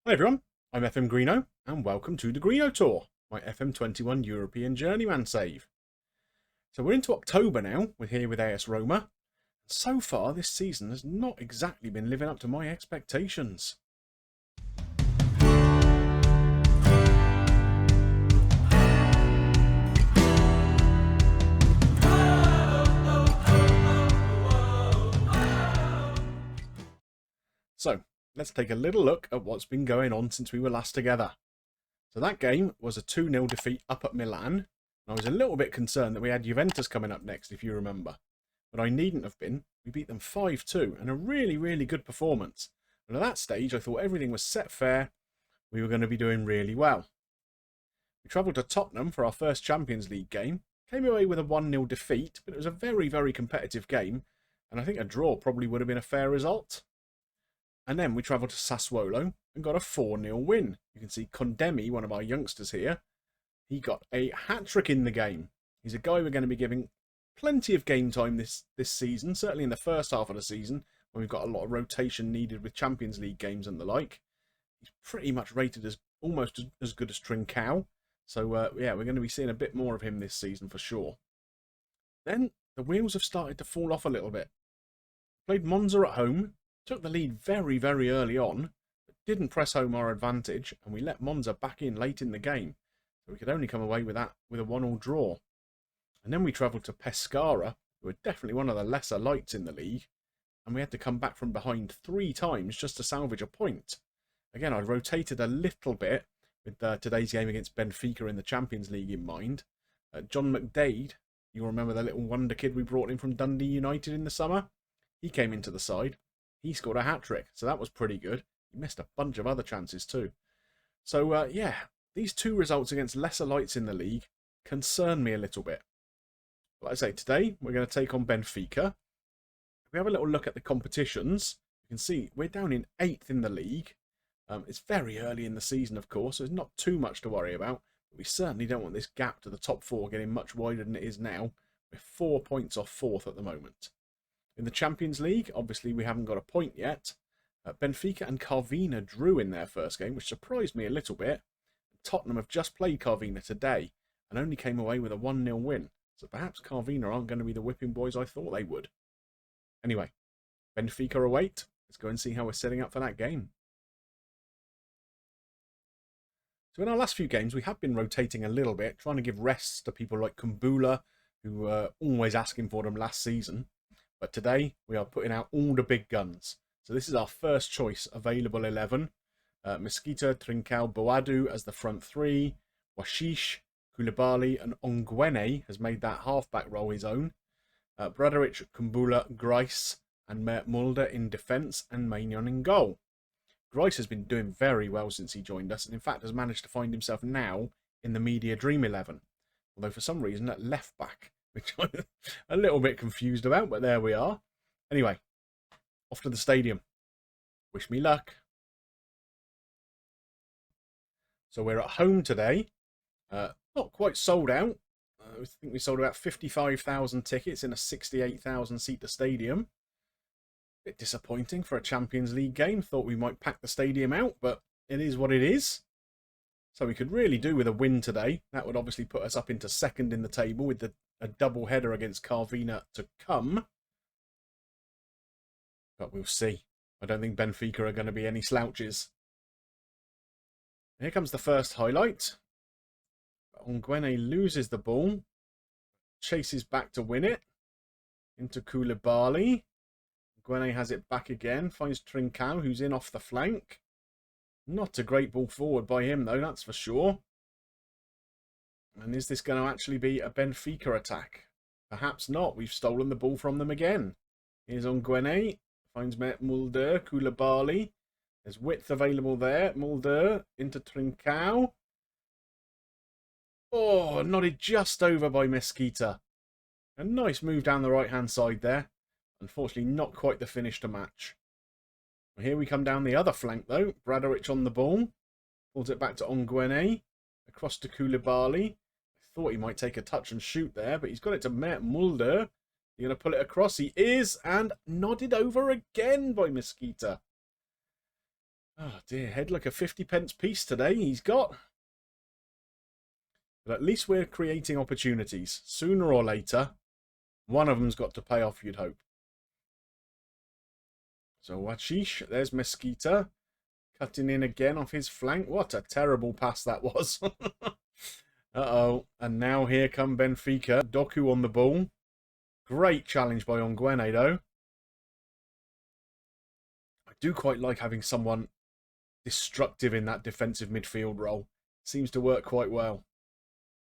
Hi everyone, I'm FMGreeno and welcome to the Greeno Tour, my FM21 European journeyman save. So we're into October now, we're here with AS Roma. So far this season has not exactly been living up to my expectations. So let's take a little look at what's been going on since we were last together. So that game was a 2-0 defeat up at Milan. I was a little bit concerned that we had Juventus coming up next, if you remember. But I needn't have been. We beat them 5-2, and a really good performance. And at that stage, I thought everything was set fair. We were going to be doing really well. We travelled to Tottenham for our first Champions League game. Came away with a 1-0 defeat, but it was a very competitive game. And I think a draw probably would have been a fair result. And then we travelled to Sassuolo and got a 4-0 win. You can see Condemi, one of our youngsters here, he got a hat-trick in the game. He's a guy we're going to be giving plenty of game time this season, certainly in the first half of the season, when we've got a lot of rotation needed with Champions League games and the like. He's pretty much rated as almost as good as Trincao. So, yeah, we're going to be seeing a bit more of him this season for sure. Then the wheels have started to fall off a little bit. Played Monza at home. Took the lead very early on, but didn't press home our advantage, and we let Monza back in late in the game. So we could only come away with that with a 1-1 draw. And then we travelled to Pescara, who are definitely one of the lesser lights in the league, and we had to come back from behind 3 times just to salvage a point. Again, I rotated a little bit with today's game against Benfica in the Champions League in mind. John McDade, you remember the little wonder kid we brought in from Dundee United in the summer? He came into the side. He scored a hat-trick, so that was pretty good. He missed a bunch of other chances too. So, yeah, these 2 results against lesser lights in the league concern me a little bit. Like I say, today we're going to take on Benfica. If we have a little look at the competitions, you can see we're down in 8th in the league. It's very early in the season, of course, so there's not too much to worry about. But we certainly don't want this gap to the top 4 getting much wider than it is now. We're 4 points off 4th at the moment. In the Champions League, obviously we haven't got a point yet. Benfica and Carvina drew in their first game, which surprised me a little bit. Tottenham have just played Carvina today and only came away with a 1-0 win. So perhaps Carvina aren't going to be the whipping boys I thought they would. Anyway, Benfica await. Let's go and see how we're setting up for that game. So in our last few games, we have been rotating a little bit, trying to give rests to people like Kumbula, who were always asking for them last season. But today, we are putting out all the big guns. So this is our first choice available 11. Mesquita, Trincao, Boadu as the front 3. Washish, Koulibaly and Ongwene has made that halfback role his own. Bradaric, Kumbula, Grice and Mert Mulder in defence and Maignan in goal. Grice has been doing very well since he joined us and in fact has managed to find himself now in the Media Dream 11. Although for some reason at left back, which I'm a little bit confused about, but there we are. Anyway, off to the stadium. Wish me luck. So we're at home today. Not quite sold out. I think we sold about 55,000 tickets in a 68,000 seater stadium. Bit disappointing for a Champions League game. Thought we might pack the stadium out, but it is what it is. So we could really do with a win today. That would obviously put us up into 2nd in the table with a double header against Carvina to come. But we'll see. I don't think Benfica are going to be any slouches. Here comes the first highlight. Ongwene loses the ball. Chases back to win it. Into Koulibaly. Ongwene has it back again. Finds Trincao, who's in off the flank. Not a great ball forward by him, though, that's for sure. And is this going to actually be a Benfica attack? Perhaps not. We've stolen the ball from them again. Here's Ongwene. Finds Mulder, Koulibaly. There's width available there. Mulder into Trincao. Oh, nodded just over by Mesquita. A nice move down the right-hand side there. Unfortunately, not quite the finish to match. Here we come down the other flank, though. Bradaric on the ball. Pulls it back to Ongwene. Across to Koulibaly. I thought he might take a touch and shoot there, but he's got it to Mert Mulder. You're going to pull it across. He is, and nodded over again by Mesquita. Oh dear, head like a 50p piece today he's got. But at least we're creating opportunities. Sooner or later, one of them's got to pay off, you'd hope. So Wachish, there's Mesquita. Cutting in again off his flank. What a terrible pass that was. Uh-oh. And now here come Benfica. Doku on the ball. Great challenge by Onguene, though. I do quite like having someone destructive in that defensive midfield role. Seems to work quite well.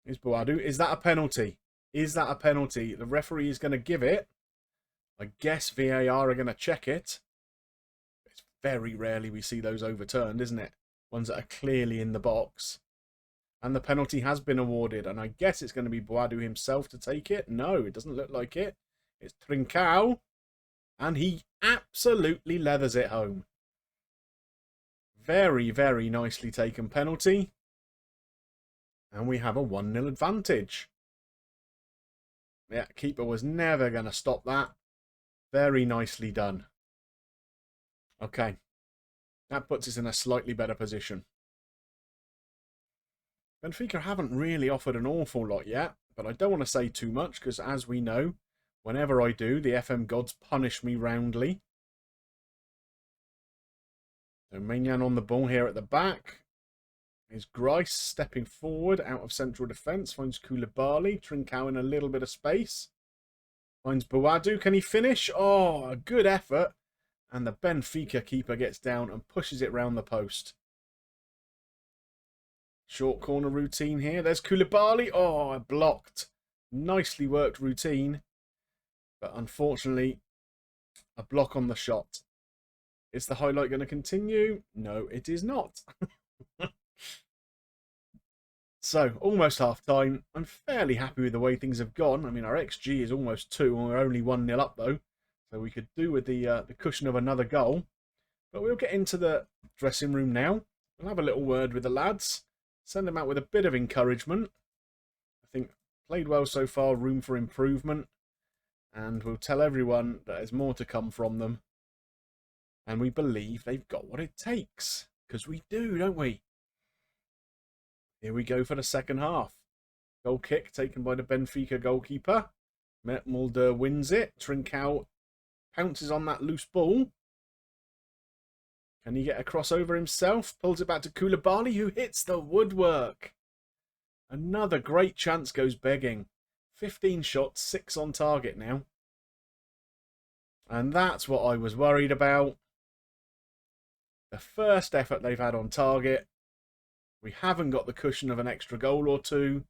Here's Boadu. Is that a penalty? Is that a penalty? The referee is going to give it. I guess VAR are going to check it. It's very rarely we see those overturned, isn't it? Ones that are clearly in the box. And the penalty has been awarded. And I guess it's going to be Boadu himself to take it. No, it doesn't look like it. It's Trincao. And he absolutely leathers it home. Very, very nicely taken penalty. And we have a 1-0 advantage. Yeah, keeper was never going to stop that. Very nicely done. Okay. That puts us in a slightly better position. Benfica haven't really offered an awful lot yet, but I don't want to say too much because, as we know, whenever I do, the FM gods punish me roundly. So Maignan on the ball here at the back. Is Grice stepping forward out of central defence. Finds Koulibaly. Trincao in a little bit of space. Finds Boadu. Can he finish? Oh, a good effort. And the Benfica keeper gets down and pushes it round the post. Short corner routine here. There's Koulibaly. Oh, blocked. Nicely worked routine. But unfortunately, a block on the shot. Is the highlight going to continue? No, it is not. So, almost half-time. I'm fairly happy with the way things have gone. I mean, our XG is almost 2, and we're only 1-0 up, though. So we could do with the cushion of another goal. But we'll get into the dressing room now. We'll have a little word with the lads. Send them out with a bit of encouragement. I think played well so far, room for improvement. And we'll tell everyone that there's more to come from them. And we believe they've got what it takes. Because we do, don't we? Here we go for the second half. Goal kick taken by the Benfica goalkeeper. Mulder wins it. Trincao pounces on that loose ball. Can he get a crossover himself? Pulls it back to Koulibaly, who hits the woodwork. Another great chance goes begging. 15 shots, 6 on target now. And that's what I was worried about. The first effort they've had on target. We haven't got the cushion of an extra goal or two.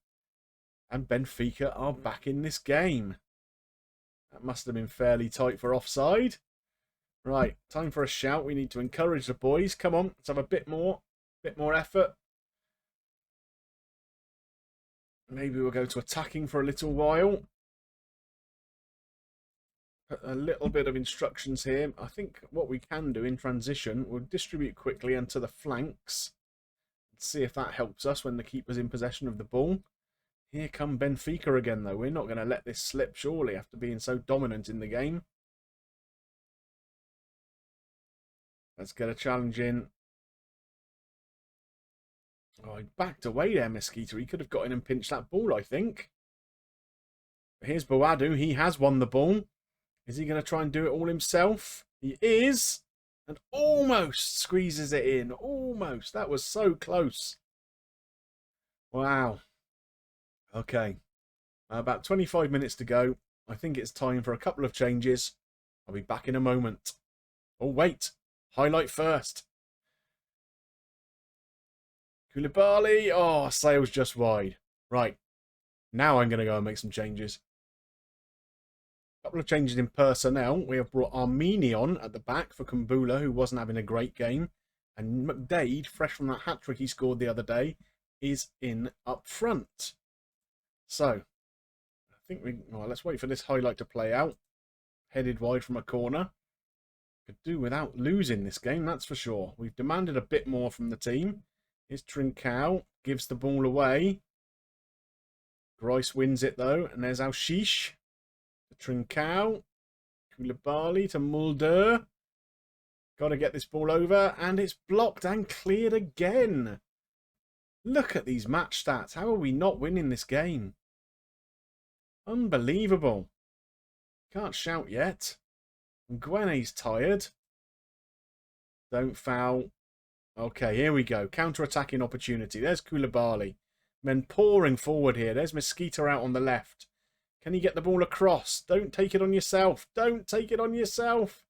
And Benfica are back in this game. That must have been fairly tight for offside. Right, time for a shout. We need to encourage the boys. Come on, let's have a bit more effort. Maybe we'll go to attacking for a little while. A little bit of instructions here. I think what we can do in transition, we'll distribute quickly onto the flanks. See if that helps us when the keeper's in possession of the ball. Here come Benfica again, though. We're not going to let this slip, surely, after being so dominant in the game. Let's get a challenge in. Oh, he backed away there, Mesquita. He could have got in and pinched that ball, I think. But here's Boadu. He has won the ball. Is he going to try and do it all himself? He is. And almost squeezes it in. Almost. That was so close. Wow. Okay. About 25 minutes to go. I think it's time for a couple of changes. I'll be back in a moment. Oh, wait. Highlight first. Koulibaly. Oh, sails just wide. Right. Now I'm going to go and make some changes. Couple of changes in personnel. We have brought Armenian at the back for Kumbula, who wasn't having a great game. And McDade, fresh from that hat-trick he scored the other day, is in up front. So, I think let's wait for this highlight to play out. Headed wide from a corner. Could do without losing this game, that's for sure. We've demanded a bit more from the team. Here's Trincao, gives the ball away. Grice wins it though, and there's Alshish. Trincao, Koulibaly to Mulder. Got to get this ball over, and it's blocked and cleared again. Look at these match stats. How are we not winning this game? Unbelievable. Can't shout yet. Gwenne's tired. Don't foul. Okay, here we go. Counter-attacking opportunity. There's Koulibaly. Men pouring forward here. There's Mosquito out on the left. Can he get the ball across? Don't take it on yourself. Don't take it on yourself.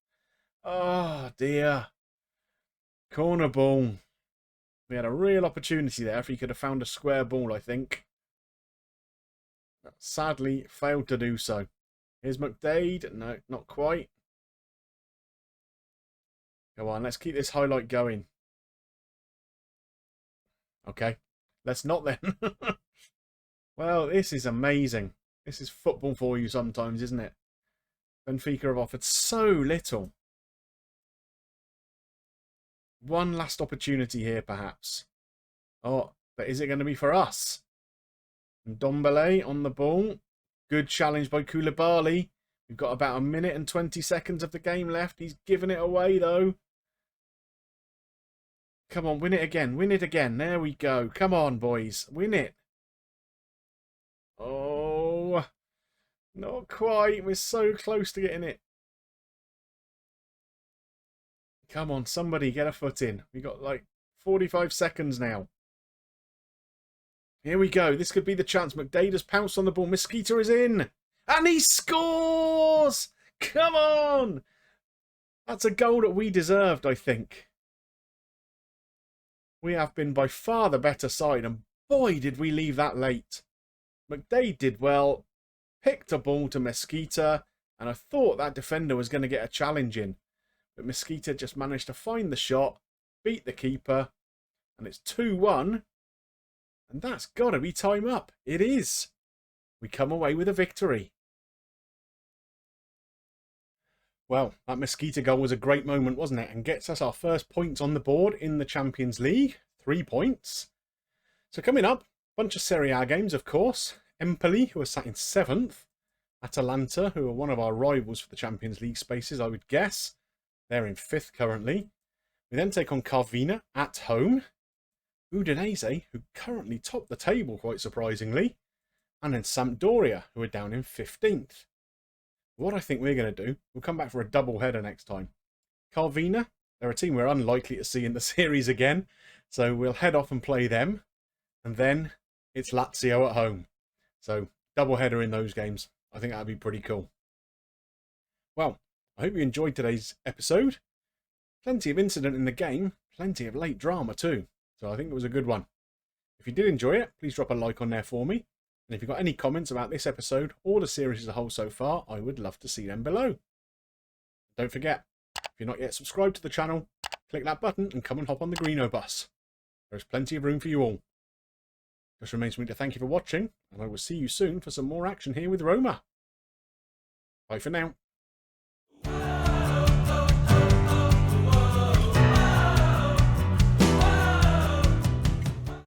Oh, dear. Corner ball. We had a real opportunity there if he could have found a square ball, I think. But sadly, failed to do so. Here's McDade. No, not quite. Go on, let's keep this highlight going. Okay, let's not then. Well, this is amazing. This is football for you sometimes, isn't it? Benfica have offered so little. One last opportunity here, perhaps. Oh, but is it going to be for us? Ndombele on the ball. Good challenge by Koulibaly. We've got about a minute and 20 seconds of the game left. He's given it away, though. Come on, win it again. Win it again. There we go. Come on, boys. Win it. Oh, not quite. We're so close to getting it. Come on, somebody get a foot in. We got like 45 seconds now. Here we go. This could be the chance. McDade has pounced on the ball. Mosquito is in. And he scores! Come on! That's a goal that we deserved, I think. We have been by far the better side, and boy, did we leave that late. McDade did well, picked a ball to Mosquito, and I thought that defender was going to get a challenge in. But Mosquito just managed to find the shot, beat the keeper, and it's 2-1. And that's got to be time up. It is. We come away with a victory. Well, that Mosquito goal was a great moment, wasn't it? And gets us our first points on the board in the Champions League. 3 points. So coming up, bunch of Serie A games, of course. Empoli, who are sat in 7th. Atalanta, who are one of our rivals for the Champions League spaces, I would guess. They're in 5th currently. We then take on Carvina at home. Udinese, who currently top the table, quite surprisingly. And then Sampdoria, who are down in 15th. What I think we're going to do, we'll come back for a double header next time. Carvina, they're a team we're unlikely to see in the series again. So we'll head off and play them. And then it's Lazio at home. So double header in those games. I think that'd be pretty cool. Well, I hope you enjoyed today's episode. Plenty of incident in the game. Plenty of late drama too. So I think it was a good one. If you did enjoy it, please drop a like on there for me. And if you've got any comments about this episode or the series as a whole so far, I would love to see them below. Don't forget, if you're not yet subscribed to the channel, click that button and come and hop on the Greenobus. There's plenty of room for you all. Just remains for me to thank you for watching, and I will see you soon for some more action here with Roma. Bye for now.